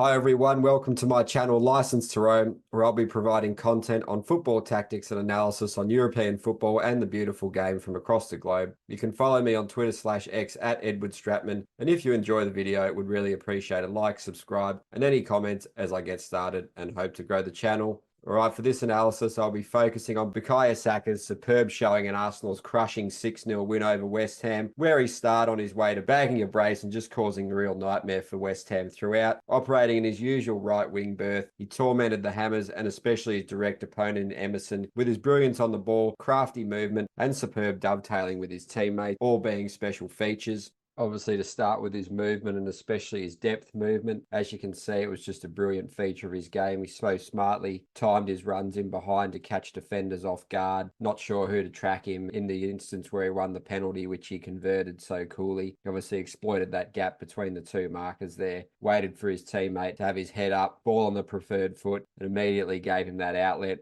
Hi everyone, welcome to my channel License to Roam, where I'll be providing content on football tactics and analysis on European football and the beautiful game from across the globe. You can follow me on Twitter/X at Edward Stratman, and if you enjoy the video, it would really appreciate a like, subscribe, and any comments as I get started and hope to grow the channel. Alright, for this analysis, I'll be focusing on Bukaya Saka's superb showing in Arsenal's crushing 6-0 win over West Ham, where he started on his way to bagging a brace and just causing a real nightmare for West Ham throughout. Operating in his usual right wing berth, he tormented the Hammers and especially his direct opponent in Emerson with his brilliance on the ball, crafty movement, and superb dovetailing with his teammates, all being special features. Obviously, to start with his movement and especially his depth movement. As you can see, it was just a brilliant feature of his game. He so smartly timed his runs in behind to catch defenders off guard. Not sure who to track him in the instance where he won the penalty, which he converted so coolly. He obviously exploited that gap between the two markers there. Waited for his teammate to have his head up, ball on the preferred foot, and immediately gave him that outlet.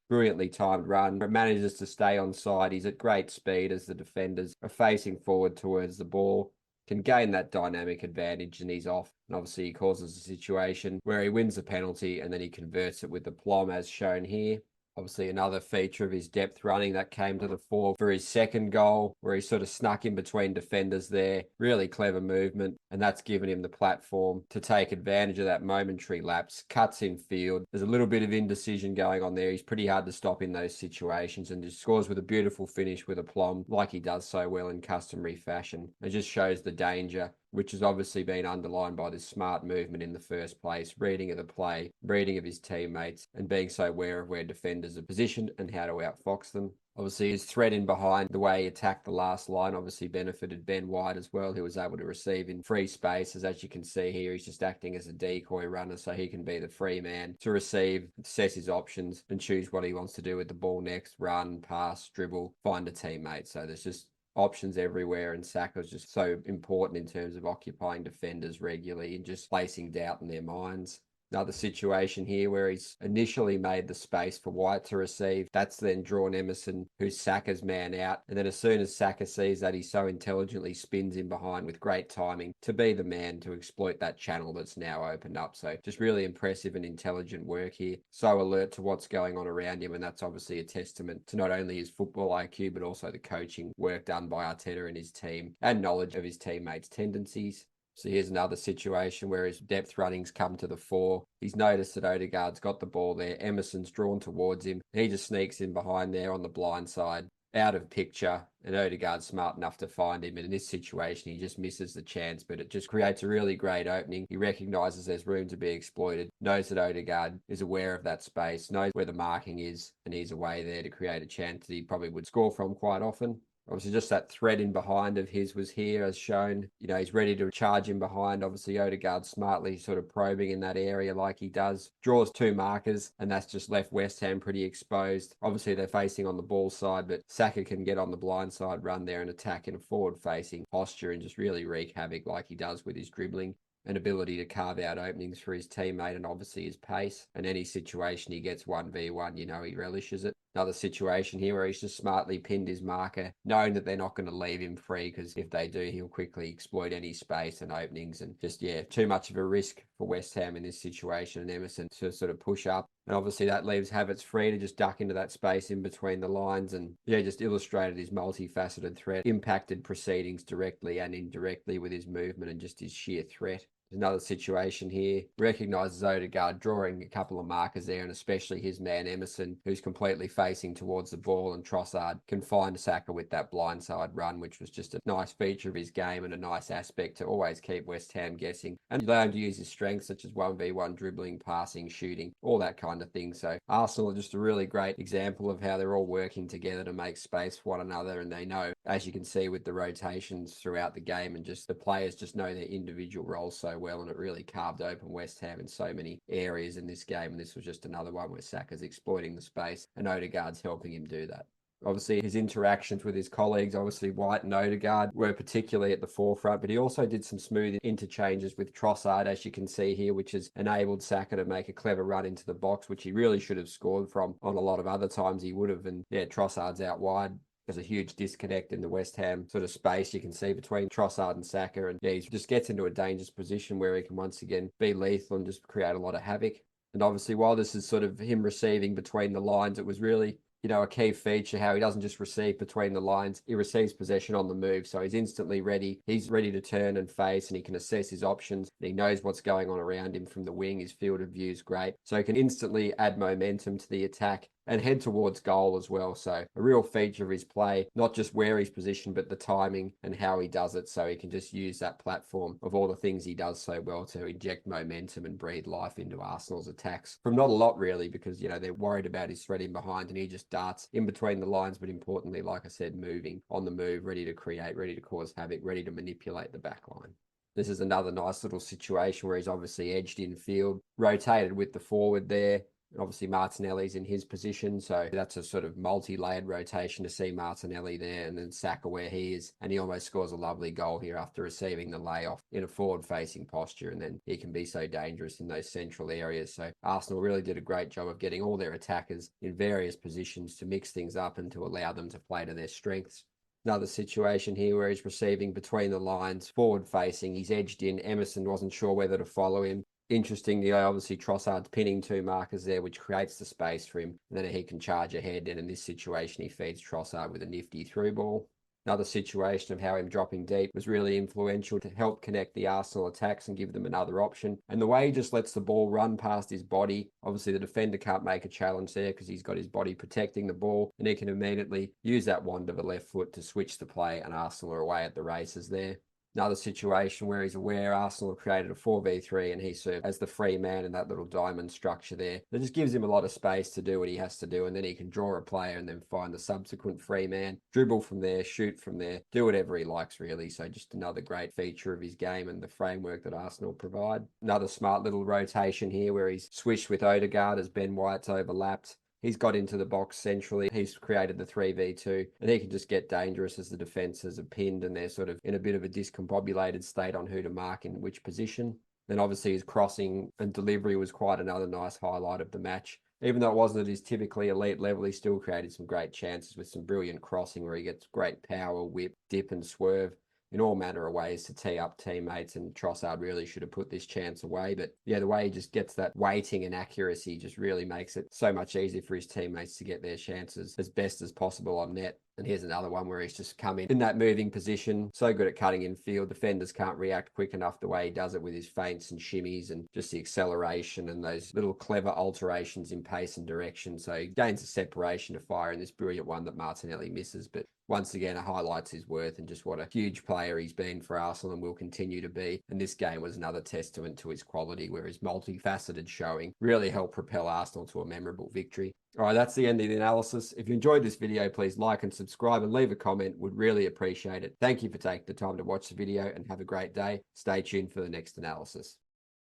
Brilliantly timed run, but manages to stay on side. He's at great speed as the defenders are facing forward towards the ball. Can gain that dynamic advantage and he's off. And obviously he causes a situation where he wins the penalty and then he converts it with the plom as shown here. Obviously another feature of his depth running that came to the fore for his second goal, where he sort of snuck in between defenders there. Really clever movement, and that's given him the platform to take advantage of that momentary lapse. Cuts in field. There's a little bit of indecision going on there. He's pretty hard to stop in those situations and just scores with a beautiful finish with a plom, like he does so well in customary fashion. It just shows the danger, which has obviously been underlined by this smart movement in the first place, reading of the play, reading of his teammates, and being so aware of where defenders are positioned and how to outfox them. Obviously, his threat in behind, the way he attacked the last line, obviously benefited Ben White as well, who was able to receive in free spaces. As you can see here, he's just acting as a decoy runner, so he can be the free man to receive, assess his options, and choose what he wants to do with the ball next: run, pass, dribble, find a teammate. So there's just options everywhere, and Saka's just so important in terms of occupying defenders regularly and just placing doubt in their minds. Another situation here where he's initially made the space for White to receive. That's then drawn Emerson, who's Saka's man out. And then as soon as Saka sees that, he so intelligently spins in behind with great timing to be the man to exploit that channel that's now opened up. So just really impressive and intelligent work here. So alert to what's going on around him. And that's obviously a testament to not only his football IQ, but also the coaching work done by Arteta and his team and knowledge of his teammates' tendencies. So here's another situation where his depth runnings come to the fore. He's noticed that Odegaard's got the ball there. Emerson's drawn towards him. He just sneaks in behind there on the blind side, out of picture, and Odegaard's smart enough to find him. And in this situation, he just misses the chance, but it just creates a really great opening. He recognises there's room to be exploited, knows that Odegaard is aware of that space, knows where the marking is, and he's away there to create a chance that he probably would score from quite often. Obviously, just that thread in behind of his was here as shown. You know, he's ready to charge in behind. Obviously, Odegaard smartly sort of probing in that area like he does. Draws two markers, and that's just left West Ham pretty exposed. Obviously, they're facing on the ball side, but Saka can get on the blind side, run there and attack in a forward-facing posture and just really wreak havoc like he does with his dribbling and ability to carve out openings for his teammate, and obviously his pace. And any situation he gets 1v1, you know he relishes it. Another situation here where he's just smartly pinned his marker, knowing that they're not going to leave him free, because if they do, he'll quickly exploit any space and openings. And just, yeah, too much of a risk for West Ham in this situation, and Emerson to sort of push up. And obviously that leaves Havertz free to just duck into that space in between the lines, and yeah, just illustrated his multifaceted threat, impacted proceedings directly and indirectly with his movement and just his sheer threat. Another situation here, recognises Odegaard drawing a couple of markers there, and especially his man Emerson, who's completely facing towards the ball, and Trossard can find Saka with that blindside run, which was just a nice feature of his game and a nice aspect to always keep West Ham guessing and allow him to use his strengths such as 1v1 dribbling, passing, shooting, all that kind of thing. So Arsenal are just a really great example of how they're all working together to make space for one another, and they know, as you can see with the rotations throughout the game, and just the players just know their individual roles so well, and it really carved open West Ham in so many areas in this game. And this was just another one where Saka's exploiting the space and Odegaard's helping him do that. Obviously, his interactions with his colleagues, obviously White and Odegaard, were particularly at the forefront, but he also did some smooth interchanges with Trossard, as you can see here, which has enabled Saka to make a clever run into the box, which he really should have scored from. On a lot of other times he would have, and yeah, Trossard's out wide. There's a huge disconnect in the West Ham sort of space you can see between Trossard and Saka. And yeah, he just gets into a dangerous position where he can once again be lethal and just create a lot of havoc. And obviously, while this is sort of him receiving between the lines, it was really, a key feature how he doesn't just receive between the lines, he receives possession on the move. So he's instantly ready. He's ready to turn and face, and he can assess his options. He knows what's going on around him from the wing. His field of view is great. So he can instantly add momentum to the attack and head towards goal as well. So a real feature of his play, not just where he's positioned, but the timing and how he does it. So he can just use that platform of all the things he does so well to inject momentum and breathe life into Arsenal's attacks from not a lot really, because, they're worried about his threading behind, and he just darts in between the lines. But importantly, like I said, moving on the move, ready to create, ready to cause havoc, ready to manipulate the back line. This is another nice little situation where he's obviously edged in field, rotated with the forward there. Obviously, Martinelli's in his position, so that's a sort of multi-layered rotation to see Martinelli there and then Saka where he is. And he almost scores a lovely goal here after receiving the layoff in a forward-facing posture, and then he can be so dangerous in those central areas. So Arsenal really did a great job of getting all their attackers in various positions to mix things up and to allow them to play to their strengths. Another situation here where he's receiving between the lines, forward-facing. He's edged in. Emerson wasn't sure whether to follow him. Interestingly, obviously Trossard's pinning two markers there, which creates the space for him. And then he can charge ahead, and in this situation, he feeds Trossard with a nifty through ball. Another situation of how him dropping deep was really influential to help connect the Arsenal attacks and give them another option. And the way he just lets the ball run past his body, obviously the defender can't make a challenge there because he's got his body protecting the ball, and he can immediately use that wand of a left foot to switch the play, and Arsenal are away at the races there. Another situation where he's aware Arsenal have created a 4v3 and he served as the free man in that little diamond structure there. That just gives him a lot of space to do what he has to do, and then he can draw a player and then find the subsequent free man, dribble from there, shoot from there, do whatever he likes really. So just another great feature of his game and the framework that Arsenal provide. Another smart little rotation here where he's swished with Odegaard as Ben White's overlapped. He's got into the box centrally. He's created the 3v2, and he can just get dangerous as the defences are pinned and they're sort of in a bit of a discombobulated state on who to mark in which position. Then obviously his crossing and delivery was quite another nice highlight of the match. Even though it wasn't at his typically elite level, he still created some great chances with some brilliant crossing where he gets great power, whip, dip and swerve in all manner of ways to tee up teammates, and Trossard really should have put this chance away. But yeah, the way he just gets that weighting and accuracy just really makes it so much easier for his teammates to get their chances as best as possible on net. And here's another one where he's just come in that moving position, so good at cutting in field. Defenders can't react quick enough the way he does it with his feints and shimmies and just the acceleration and those little clever alterations in pace and direction. So he gains a separation to fire in this brilliant one that Martinelli misses. But once again, it highlights his worth and just what a huge player he's been for Arsenal and will continue to be. And this game was another testament to his quality, where his multifaceted showing really helped propel Arsenal to a memorable victory. All right, that's the end of the analysis. If you enjoyed this video, please like and subscribe and leave a comment. Would really appreciate it. Thank you for taking the time to watch the video, and have a great day. Stay tuned for the next analysis.